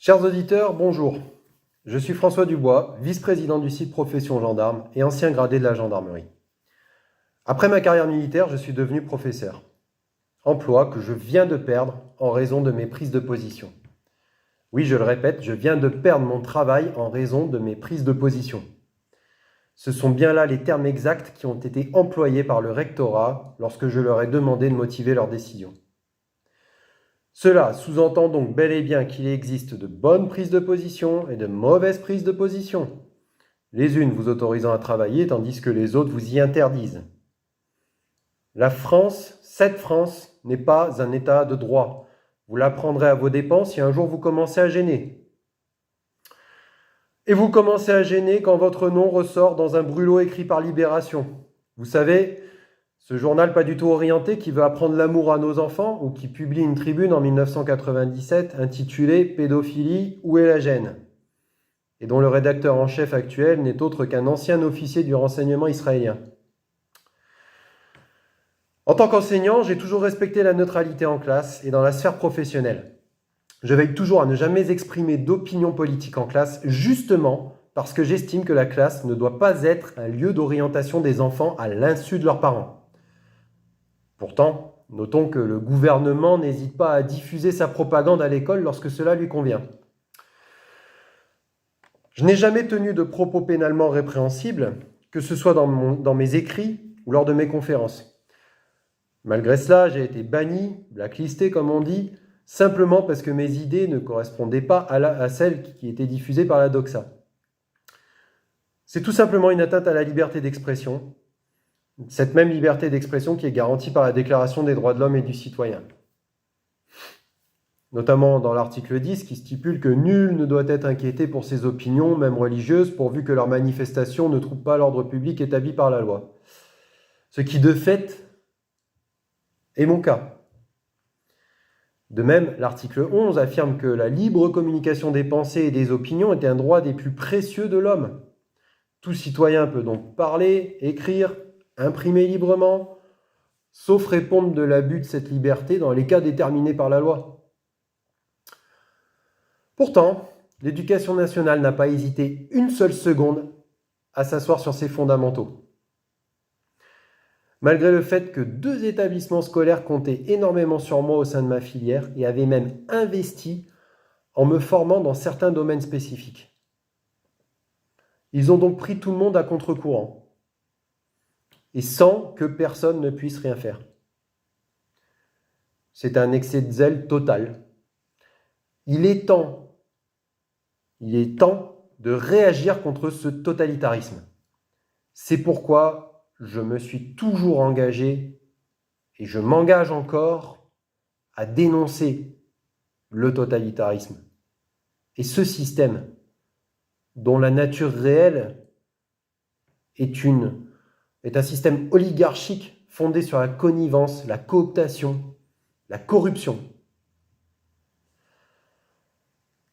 Chers auditeurs, bonjour. Je suis François Dubois, vice-président du site Profession Gendarme et ancien gradé de la gendarmerie. Après ma carrière militaire, je suis devenu professeur. Emploi que je viens de perdre en raison de mes prises de position. Oui, je le répète, je viens de perdre mon travail en raison de mes prises de position. Ce sont bien là les termes exacts qui ont été employés par le rectorat lorsque je leur ai demandé de motiver leur décision. Cela sous-entend donc bel et bien qu'il existe de bonnes prises de position et de mauvaises prises de position. Les unes vous autorisant à travailler tandis que les autres vous y interdisent. La France, cette France, n'est pas un état de droit. Vous l'apprendrez à vos dépens si un jour vous commencez à gêner. Et vous commencez à gêner quand votre nom ressort dans un brûlot écrit par Libération. Vous savez, ce journal pas du tout orienté qui veut apprendre l'amour à nos enfants ou qui publie une tribune en 1997 intitulée « Pédophilie, où est la gêne ?» et dont le rédacteur en chef actuel n'est autre qu'un ancien officier du renseignement israélien. En tant qu'enseignant, j'ai toujours respecté la neutralité en classe et dans la sphère professionnelle. Je veille toujours à ne jamais exprimer d'opinion politique en classe, justement parce que j'estime que la classe ne doit pas être un lieu d'orientation des enfants à l'insu de leurs parents. Pourtant, notons que le gouvernement n'hésite pas à diffuser sa propagande à l'école lorsque cela lui convient. Je n'ai jamais tenu de propos pénalement répréhensibles, que ce soit dans mes écrits ou lors de mes conférences. Malgré cela, j'ai été banni, blacklisté comme on dit, simplement parce que mes idées ne correspondaient pas à celles qui étaient diffusées par la doxa. C'est tout simplement une atteinte à la liberté d'expression, cette même liberté d'expression qui est garantie par la Déclaration des droits de l'homme et du citoyen. Notamment dans l'article 10 qui stipule que nul ne doit être inquiété pour ses opinions, même religieuses, pourvu que leurs manifestations ne trouvent pas l'ordre public établi par la loi. Ce qui de fait est mon cas. De même, l'article 11 affirme que la libre communication des pensées et des opinions est un droit des plus précieux de l'homme. Tout citoyen peut donc parler, écrire, imprimer librement, sauf répondre de l'abus de cette liberté dans les cas déterminés par la loi. Pourtant, l'éducation nationale n'a pas hésité une seule seconde à s'asseoir sur ses fondamentaux. Malgré le fait que 2 établissements scolaires comptaient énormément sur moi au sein de ma filière et avaient même investi en me formant dans certains domaines spécifiques. Ils ont donc pris tout le monde à contre-courant et sans que personne ne puisse rien faire. C'est un excès de zèle total. Il est temps de réagir contre ce totalitarisme. C'est pourquoi je me suis toujours engagé, et je m'engage encore, à dénoncer le totalitarisme et ce système dont la nature réelle est un système oligarchique fondé sur la connivence, la cooptation, la corruption.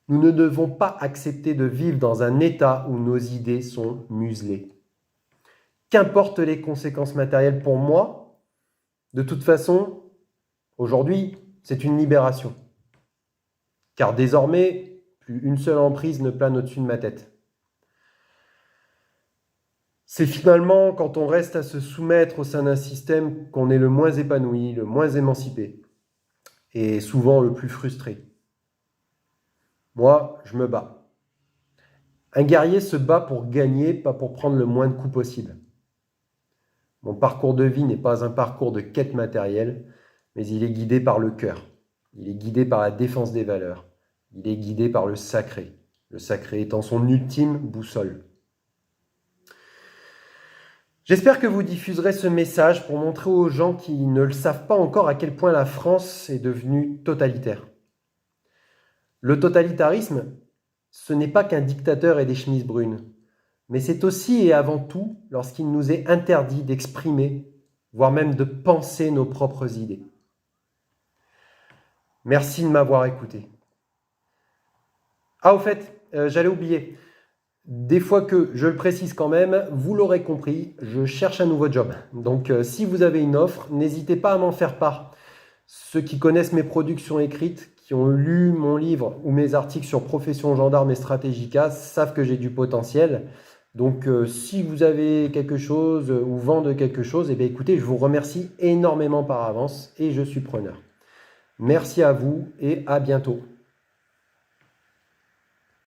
Nous ne devons pas accepter de vivre dans un état où nos idées sont muselées. Qu'importent les conséquences matérielles pour moi, de toute façon, aujourd'hui, c'est une libération. Car désormais, plus une seule emprise ne plane au-dessus de ma tête. C'est finalement quand on reste à se soumettre au sein d'un système qu'on est le moins épanoui, le moins émancipé, et souvent le plus frustré. Moi, je me bats. Un guerrier se bat pour gagner, pas pour prendre le moins de coups possible. Mon parcours de vie n'est pas un parcours de quête matérielle, mais il est guidé par le cœur. Il est guidé par la défense des valeurs. Il est guidé par le sacré étant son ultime boussole. J'espère que vous diffuserez ce message pour montrer aux gens qui ne le savent pas encore à quel point la France est devenue totalitaire. Le totalitarisme, ce n'est pas qu'un dictateur et des chemises brunes. Mais c'est aussi et avant tout lorsqu'il nous est interdit d'exprimer, voire même de penser nos propres idées. Merci de m'avoir écouté. Ah, au fait, j'allais oublier. Des fois que, je le précise quand même, vous l'aurez compris, je cherche un nouveau job. Donc, si vous avez une offre, n'hésitez pas à m'en faire part. Ceux qui connaissent mes productions écrites, qui ont lu mon livre ou mes articles sur Profession Gendarme et Stratégica savent que j'ai du potentiel. Donc, si vous avez quelque chose ou vent de quelque chose, eh bien, écoutez, je vous remercie énormément par avance et je suis preneur. Merci à vous et à bientôt.